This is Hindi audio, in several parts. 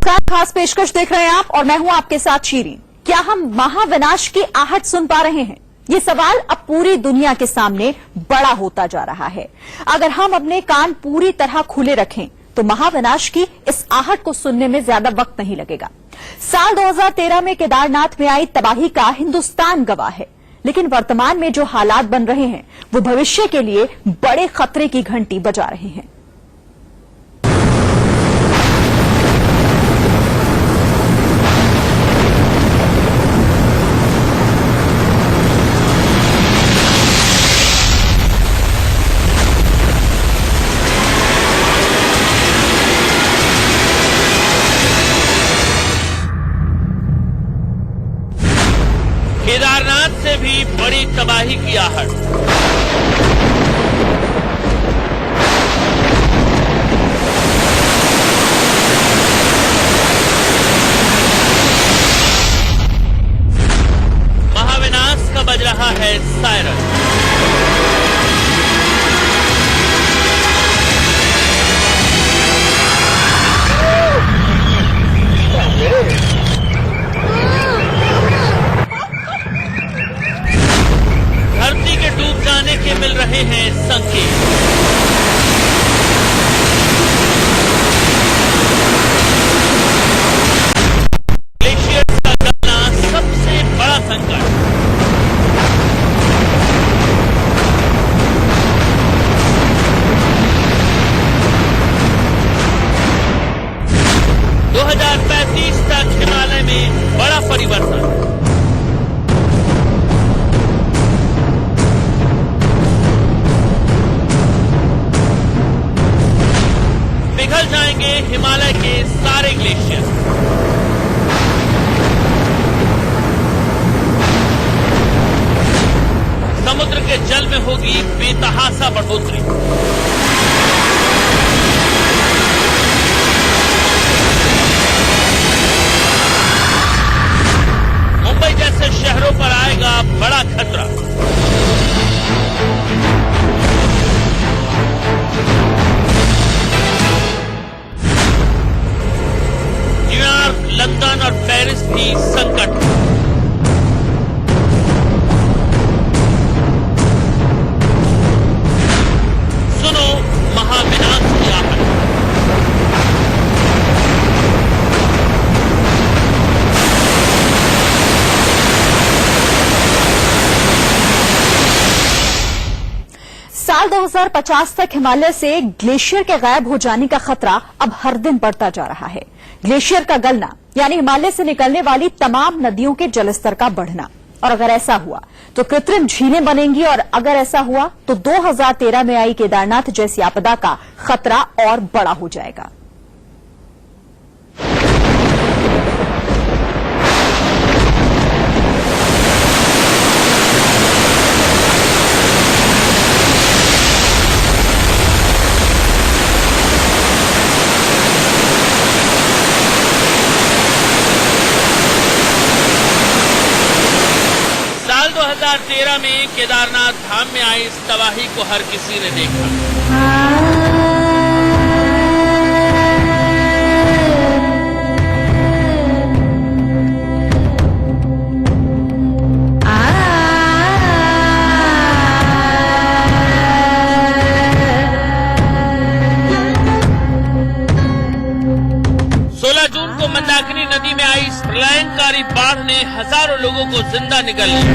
नमस्कार, खास पेशकश देख रहे हैं आप और मैं हूं आपके साथ शीरीन। क्या हम महाविनाश की आहट सुन पा रहे हैं? ये सवाल अब पूरी दुनिया के सामने बड़ा होता जा रहा है। अगर हम अपने कान पूरी तरह खुले रखें तो महाविनाश की इस आहट को सुनने में ज्यादा वक्त नहीं लगेगा। साल 2013 में केदारनाथ में आई तबाही का हिंदुस्तान गवाह है, लेकिन वर्तमान में जो हालात बन रहे हैं वो भविष्य के लिए बड़े खतरे की घंटी बजा रहे हैं। केदारनाथ से भी बड़ी तबाही की आहट। महाविनाश का बज रहा है सायरन। धरती के डूब जाने के मिल रहे हैं संकेत। ग्लेशियर्स का गलना सबसे बड़ा संकट। दो 2035 तक हिमालय में बड़ा परिवर्तन। पिघल जाएंगे हिमालय के सारे ग्लेशियर। समुद्र के जल में होगी बेतहाशा बढ़ोतरी। मुंबई जैसे शहरों पर आएगा बड़ा खतरा। न्यूयॉर्क, लंदन और पेरिस भी संकट। सुनो महाविनाश की आहट। साल 2050 तक हिमालय से ग्लेशियर के गायब हो जाने का खतरा अब हर दिन बढ़ता जा रहा है। ग्लेशियर का गलना यानी हिमालय से निकलने वाली तमाम नदियों के जलस्तर का बढ़ना, और अगर ऐसा हुआ तो कृत्रिम झीलें बनेंगी, और अगर ऐसा हुआ तो 2013 में आई केदारनाथ जैसी आपदा का खतरा और बड़ा हो जाएगा। साल 2013 में केदारनाथ धाम में आई इस तबाही को हर किसी ने देखा। जून को मंदाकिनी नदी में आई इस प्रलयंकारी बाढ़ ने हजारों लोगों को जिंदा निगल लिया।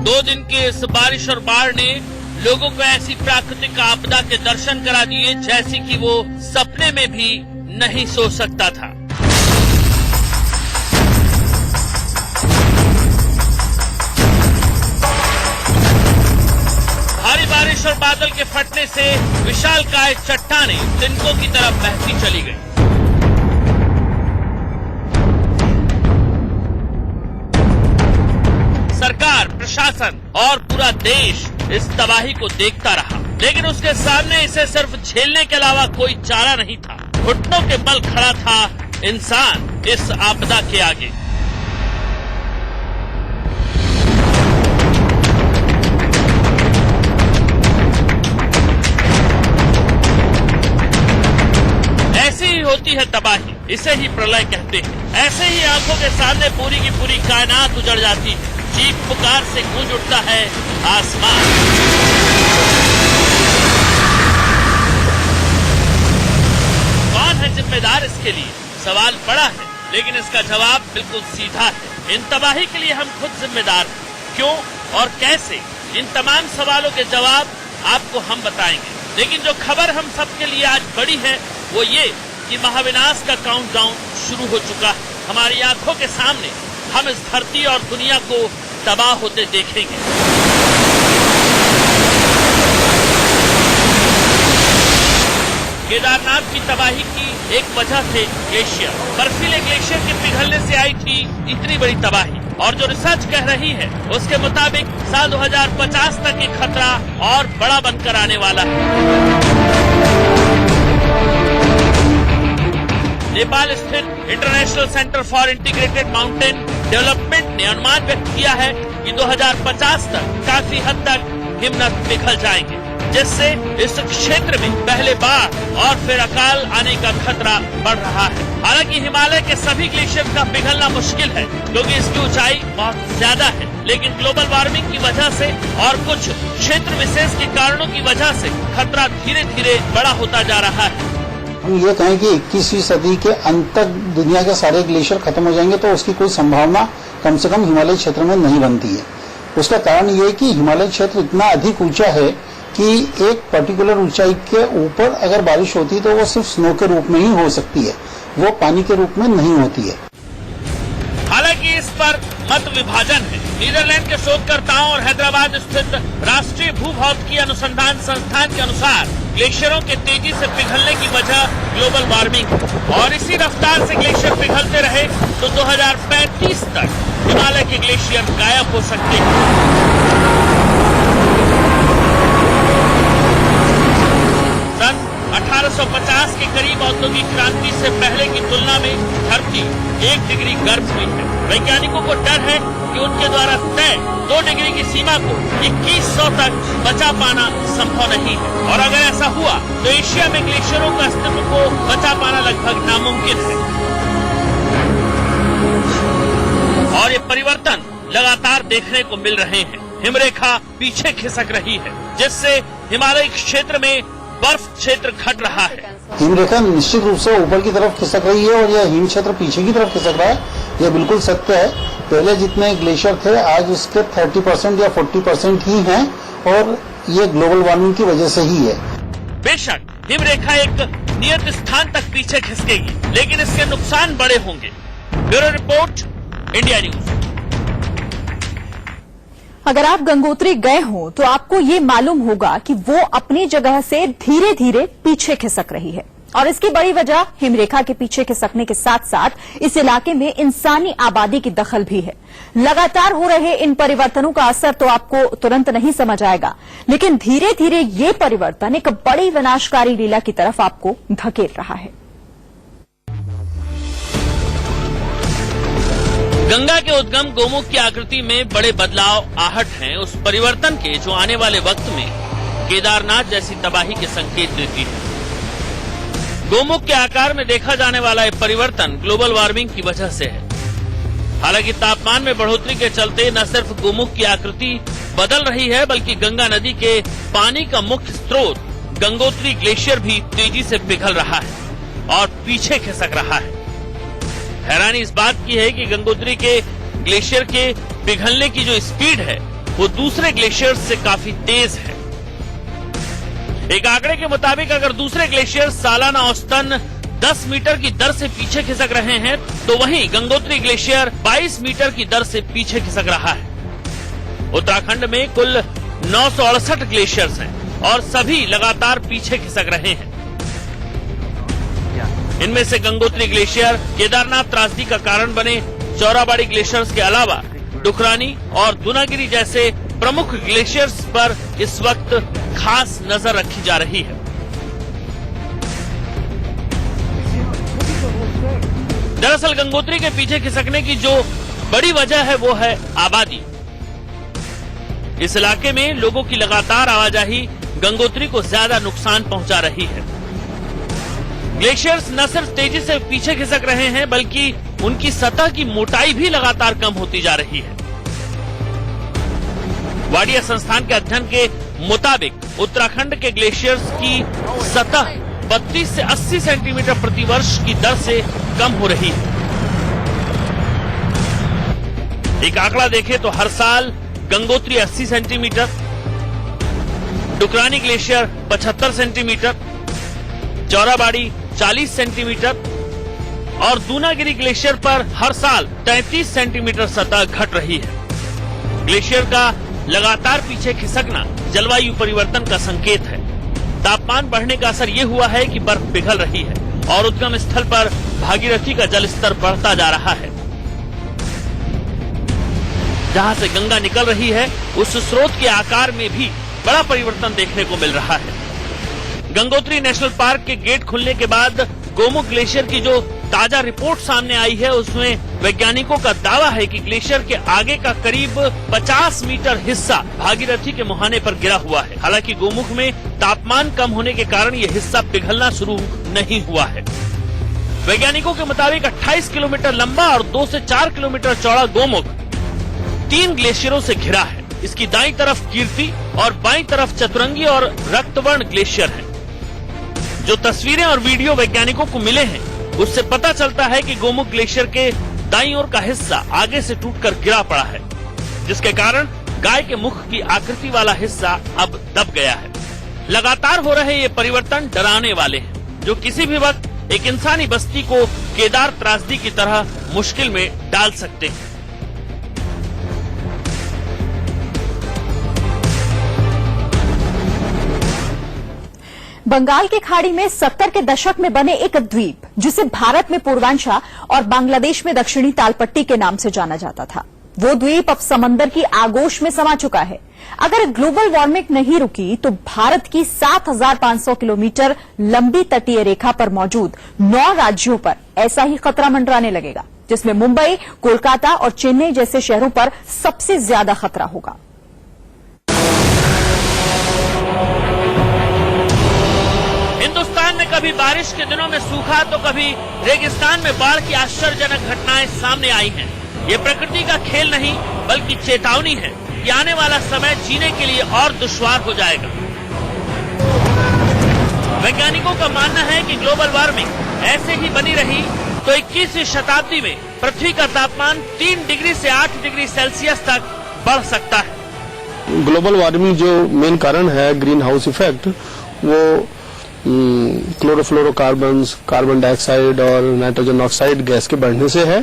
दो दिन की इस बारिश और बाढ़ ने लोगों को ऐसी प्राकृतिक आपदा के दर्शन करा दिए जैसी कि वो सपने में भी नहीं सोच सकता था। भारी बारिश और बादल के फटने से विशालकाय चट्टानें तिनकों की तरफ बहती चली गई। सरकार, प्रशासन और पूरा देश इस तबाही को देखता रहा, लेकिन उसके सामने इसे सिर्फ झेलने के अलावा कोई चारा नहीं था। घुटनों के बल खड़ा था इंसान इस आपदा के आगे। ऐसी ही होती है तबाही, इसे ही प्रलय कहते हैं। ऐसे ही आंखों के सामने पूरी की पूरी कायनात उजड़ जाती है। चीख पुकार से गूंज उठता है आसमान। कौन है जिम्मेदार इसके लिए? सवाल बड़ा है, लेकिन इसका जवाब बिल्कुल सीधा है। इन तबाही के लिए हम खुद जिम्मेदार हैं। क्यों और कैसे? इन तमाम सवालों के जवाब आपको हम बताएंगे। लेकिन जो खबर हम सबके लिए आज बड़ी है वो ये कि महाविनाश का काउंटडाउन शुरू हो चुका है। हमारी आंखों के सामने हम इस धरती और दुनिया को तबाह होते देखेंगे। केदारनाथ की तबाही की एक वजह थे ग्लेशियर। बर्फीले ग्लेशियर के पिघलने से आई थी इतनी बड़ी तबाही। और जो रिसर्च कह रही है उसके मुताबिक साल 2050 तक ये खतरा और बड़ा बनकर आने वाला है। नेपाल स्थित international centre for integrated mountain development ने अनुमान व्यक्त किया है कि 2050 तक काफी हद तक हिमनद पिघल जाएंगे, जिससे इस क्षेत्र में पहले बाढ़ और फिर अकाल आने का खतरा बढ़ रहा है। हालांकि हिमालय के सभी ग्लेशियर का पिघलना मुश्किल है क्योंकि इसकी ऊंचाई बहुत ज्यादा है, लेकिन ग्लोबल वार्मिंग की वजह से और कुछ क्षेत्र विशेष के कारणों की वजह से खतरा धीरे धीरे बड़ा होता जा रहा है। हम ये कहें कि 21वीं सदी के अंत तक दुनिया के सारे ग्लेशियर खत्म हो जाएंगे तो उसकी कोई संभावना कम से कम हिमालय क्षेत्र में नहीं बनती है। उसका कारण ये है कि हिमालय क्षेत्र इतना अधिक ऊंचा है कि एक पर्टिकुलर ऊंचाई के ऊपर अगर बारिश होती है तो वो सिर्फ स्नो के रूप में ही हो सकती है, वो पानी के रूप में नहीं होती है। हालांकि इस पर मत विभाजन है। नीदरलैंड के शोधकर्ताओं और हैदराबाद स्थित राष्ट्रीय भूभौतिकी अनुसंधान संस्थान के अनुसार ग्लेशियरों के तेजी से पिघलने की वजह ग्लोबल वार्मिंग है और इसी रफ्तार से ग्लेशियर पिघलते रहे तो 2035 तक हिमालय के ग्लेशियर गायब हो सकते हैं। सन 1850 के करीब औद्योगिक क्रांति से पहले की तुलना में धरती 1 डिग्री गर्म हुई है। वैज्ञानिकों को डर है कि उनके द्वारा तय 2 डिग्री की सीमा को 2100 तक बचा पाना संभव नहीं है और अगर ऐसा हुआ तो एशिया में ग्लेशियरों का अस्तित्व को बचा पाना लगभग नामुमकिन है। और ये परिवर्तन लगातार देखने को मिल रहे हैं। हिमरेखा पीछे खिसक रही है, जिससे हिमालय क्षेत्र में बर्फ क्षेत्र घट रहा है। हिमरेखा निश्चित रूप से ऊपर की तरफ खिसक रही है और यह हिम क्षेत्र पीछे की तरफ खिसक रहा है। यह बिल्कुल सत्य है। पहले जितने ग्लेशियर थे आज उसके 30% या 40% ही हैं और ये ग्लोबल वार्मिंग की वजह से ही है। बेशक हिमरेखा एक नियत स्थान तक पीछे खिसकेगी, लेकिन इसके नुकसान बड़े होंगे। Bureau report, India news. अगर आप गंगोत्री गए हो तो आपको ये मालूम होगा कि वो अपनी जगह से धीरे धीरे पीछे खिसक रही है और इसकी बड़ी वजह हिमरेखा के पीछे खिसकने के साथ साथ इस इलाके में इंसानी आबादी की दखल भी है। लगातार हो रहे इन परिवर्तनों का असर तो आपको तुरंत नहीं समझ आएगा, लेकिन धीरे धीरे ये परिवर्तन एक बड़ी विनाशकारी लीला की तरफ आपको धकेल रहा है। गंगा के उद्गम गोमुख की आकृति में बड़े बदलाव आहट हैं उस परिवर्तन के जो आने वाले वक्त में केदारनाथ जैसी तबाही के संकेत देती है। गोमुख के आकार में देखा जाने वाला यह परिवर्तन ग्लोबल वार्मिंग की वजह से है। हालांकि तापमान में बढ़ोतरी के चलते न सिर्फ गोमुख की आकृति बदल रही है बल्कि गंगा नदी के पानी का मुख्य स्रोत गंगोत्री ग्लेशियर भी तेजी से पिघल रहा है और पीछे खिसक रहा है। हैरानी इस बात की है कि गंगोत्री के ग्लेशियर के पिघलने की जो स्पीड है वो दूसरे ग्लेशियर से काफी तेज है। एक आंकड़े के मुताबिक अगर दूसरे ग्लेशियर सालाना औसतन 10 मीटर की दर से पीछे खिसक रहे हैं तो वहीं गंगोत्री ग्लेशियर 22 मीटर की दर से पीछे खिसक रहा है। उत्तराखंड में कुल 968 ग्लेशियर्स हैं और सभी लगातार पीछे खिसक रहे हैं। इनमें से गंगोत्री ग्लेशियर केदारनाथ त्रासदी का कारण बने चौराबाड़ी ग्लेशियर्स के अलावा डुकरानी और दुनागिरी जैसे प्रमुख ग्लेशियर्स पर इस वक्त खास नजर रखी जा रही है। दरअसल गंगोत्री के पीछे खिसकने की जो बड़ी वजह है वो है आबादी। इस इलाके में लोगों की लगातार आवाजाही गंगोत्री को ज्यादा नुकसान पहुंचा रही है। ग्लेशियर्स न सिर्फ तेजी से पीछे खिसक रहे हैं बल्कि उनकी सतह की मोटाई भी लगातार कम होती जा रही है। वाडिया संस्थान के अध्ययन के मुताबिक उत्तराखंड के ग्लेशियर्स की सतह 32 से 80 सेंटीमीटर प्रति वर्ष की दर से कम हो रही है। एक आंकड़ा देखें तो हर साल Gangotri 80 centimetre, Dokriani glacier 75 centimetre, Chorabari 40 centimetre और दूनागिरी ग्लेशियर पर हर साल 33 सेंटीमीटर सतह घट रही है। ग्लेशियर का लगातार पीछे खिसकना जलवायु परिवर्तन का संकेत है। तापमान बढ़ने का असर ये हुआ है कि बर्फ पिघल रही है और उद्गम स्थल पर भागीरथी का जलस्तर बढ़ता जा रहा है। जहां से गंगा निकल रही है उस स्रोत के आकार में भी बड़ा परिवर्तन देखने को मिल रहा है। गंगोत्री नेशनल पार्क के गेट खुलने के बाद गोमुख ग्लेशियर की जो ताजा रिपोर्ट सामने आई है उसमें वैज्ञानिकों का दावा है कि ग्लेशियर के आगे का करीब 50 मीटर हिस्सा भागीरथी के मुहाने पर गिरा हुआ है। हालांकि गोमुख में तापमान कम होने के कारण यह हिस्सा पिघलना शुरू नहीं हुआ है। वैज्ञानिकों के मुताबिक 28 किलोमीटर लंबा और 2 से 4 किलोमीटर चौड़ा गोमुख 3 ग्लेशियरों से घिरा है। इसकी दाईं तरफ कीर्ति और बाईं तरफ चतुरंगी और रक्तवर्ण ग्लेशियर है। जो तस्वीरें और वीडियो वैज्ञानिकों को मिले हैं उससे पता चलता है कि गोमुख ग्लेशियर के दाईं ओर का हिस्सा आगे से टूटकर गिरा पड़ा है, जिसके कारण गाय के मुख की आकृति वाला हिस्सा अब दब गया है। लगातार हो रहे ये परिवर्तन डराने वाले हैं, जो किसी भी वक्त एक इंसानी बस्ती को केदार त्रासदी की तरह मुश्किल में डाल सकते हैं। बंगाल की खाड़ी में 70 के दशक में बने एक द्वीप, जिसे भारत में पूर्वांचल और बांग्लादेश में दक्षिणी तालपट्टी के नाम से जाना जाता था, वो द्वीप अब समंदर की आगोश में समा चुका है। अगर ग्लोबल वार्मिंग नहीं रुकी तो भारत की 7,500 किलोमीटर लंबी तटीय रेखा पर मौजूद 9 राज्यों पर ऐसा ही खतरा मंडराने लगेगा, जिसमें मुंबई, कोलकाता और चेन्नई जैसे शहरों पर सबसे ज्यादा खतरा होगा। हिंदुस्तान में कभी बारिश के दिनों में सूखा तो कभी रेगिस्तान में बाढ़ की आश्चर्यजनक घटनाएं सामने आई हैं। ये प्रकृति का खेल नहीं बल्कि चेतावनी है कि आने वाला समय जीने के लिए और दुश्वार हो जाएगा। वैज्ञानिकों का मानना है कि ग्लोबल वार्मिंग ऐसे ही बनी रही तो 21वीं शताब्दी में पृथ्वी का तापमान 3 डिग्री से 8 डिग्री सेल्सियस तक बढ़ सकता है। ग्लोबल वार्मिंग जो मेन कारण है ग्रीन हाउस इफेक्ट, वो क्लोरोफ्लोरोकार्बन, कार्बन डाइऑक्साइड और नाइट्रोजन ऑक्साइड गैस के बढ़ने से है।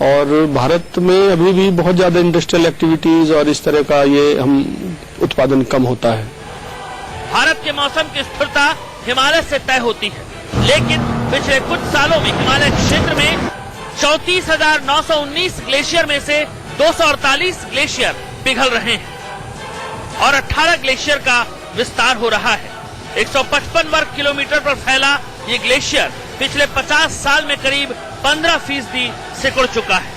और भारत में अभी भी बहुत ज्यादा इंडस्ट्रियल एक्टिविटीज और इस तरह का ये हम उत्पादन कम होता है। भारत के मौसम की स्थिरता हिमालय से तय होती है, लेकिन पिछले कुछ सालों में हिमालय क्षेत्र में 34,919 ग्लेशियर में से 248 ग्लेशियर पिघल रहे हैं और 18 ग्लेशियर का विस्तार हो रहा है। 155 वर्ग किलोमीटर पर फैला ये ग्लेशियर पिछले 50 साल में करीब 15% सिकुड़ चुका है।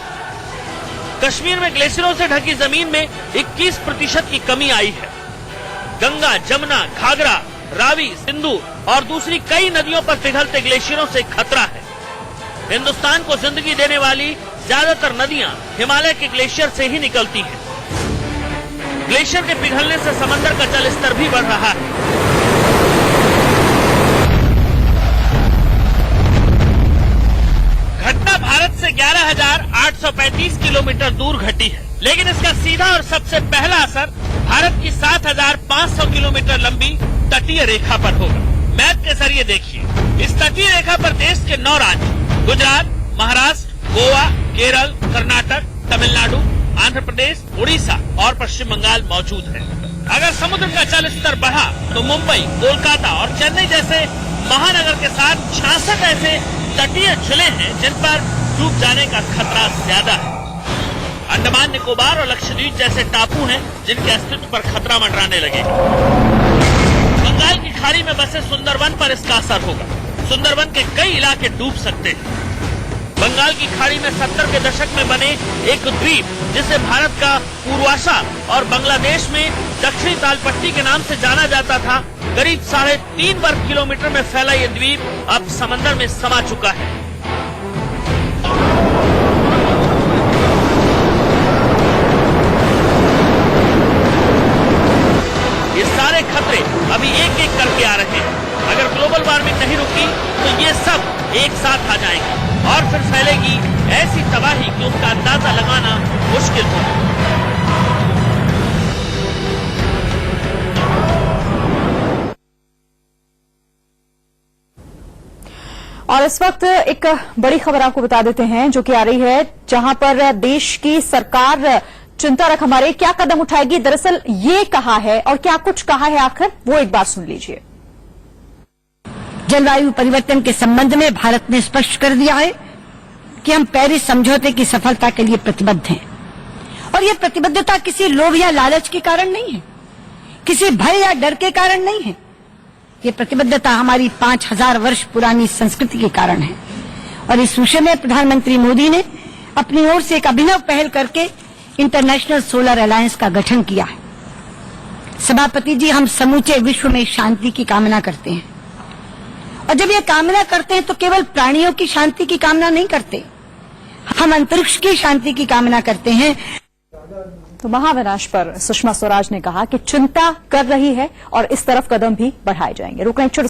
कश्मीर में ग्लेशियरों से ढकी जमीन में 21% की कमी आई है। गंगा, जमुना, घाघरा, रावी, सिंधु और दूसरी कई नदियों पर पिघलते ग्लेशियरों से खतरा है। हिंदुस्तान को जिंदगी देने वाली ज्यादातर नदियां हिमालय के ग्लेशियर से ही निकलती हैं। ग्लेशियर के पिघलने से समंदर का जल स्तर भी बढ़ रहा है। घटना भारत से 11,835 किलोमीटर दूर घटी है, लेकिन इसका सीधा और सबसे पहला असर भारत की 7,500 किलोमीटर लंबी तटीय रेखा पर होगा। मैप के जरिए देखिए, इस तटीय रेखा पर देश के 9 राज्य गुजरात, महाराष्ट्र, गोवा, केरल, कर्नाटक, तमिलनाडु, आंध्र प्रदेश, उड़ीसा और पश्चिम बंगाल मौजूद है। अगर समुद्र का जल स्तर बढ़ा तो मुंबई, कोलकाता और चेन्नई जैसे महानगर के साथ 66 ऐसे तटीय जिले हैं जिन पर डूब जाने का खतरा ज्यादा है। अंडमान निकोबार और लक्षद्वीप जैसे टापू हैं जिनके अस्तित्व पर खतरा मंडराने लगेगा। बंगाल की खाड़ी में बसे सुंदरवन पर इसका असर होगा। सुंदरवन के कई इलाके डूब सकते हैं। बंगाल की खाड़ी में 70 के दशक में बने एक द्वीप जिसे भारत का पूर्वाशा और बांग्लादेश में दक्षिणी तालपट्टी के नाम से जाना जाता था, करीब 3.5 वर्ग किलोमीटर में फैला ये द्वीप अब समंदर में समा चुका है। ये सारे खतरे अभी एक एक करके आ रहे हैं। अगर ग्लोबल वार्मिंग नहीं रुकी तो ये सब एक साथ आ जाएंगे और फिर फैलेगी ऐसी तबाही कि उसका अंदाजा लगाना मुश्किल होगा। और इस वक्त एक बड़ी खबर आपको बता देते हैं जो कि आ रही है, जहां पर देश की सरकार चिंता रख हमारे क्या कदम उठाएगी। दरअसल ये कहा है और क्या कुछ कहा है आखिर, वो एक बार सुन लीजिए। जलवायु परिवर्तन के संबंध में भारत ने स्पष्ट कर दिया है कि हम पेरिस समझौते की सफलता के लिए प्रतिबद्ध हैं। और ये प्रतिबद्धता किसी लोभ या लालच के कारण नहीं है, किसी भय या डर के कारण नहीं है। ये प्रतिबद्धता हमारी 5000 वर्ष पुरानी संस्कृति के कारण है। और इस विषय में प्रधानमंत्री मोदी ने अपनी ओर से एक अभिनव पहल करके इंटरनेशनल सोलर अलायंस का गठन किया है। सभापति जी, हम समूचे विश्व में शांति की कामना करते हैं। और जब ये कामना करते हैं तो केवल प्राणियों की शांति की कामना नहीं करते, हम अंतरिक्ष की शांति की कामना करते हैं। तो महाविनाश पर सुषमा स्वराज ने कहा कि चिंता कर रही है और इस तरफ कदम भी बढ़ाए जाएंगे। रुक रहे हैं।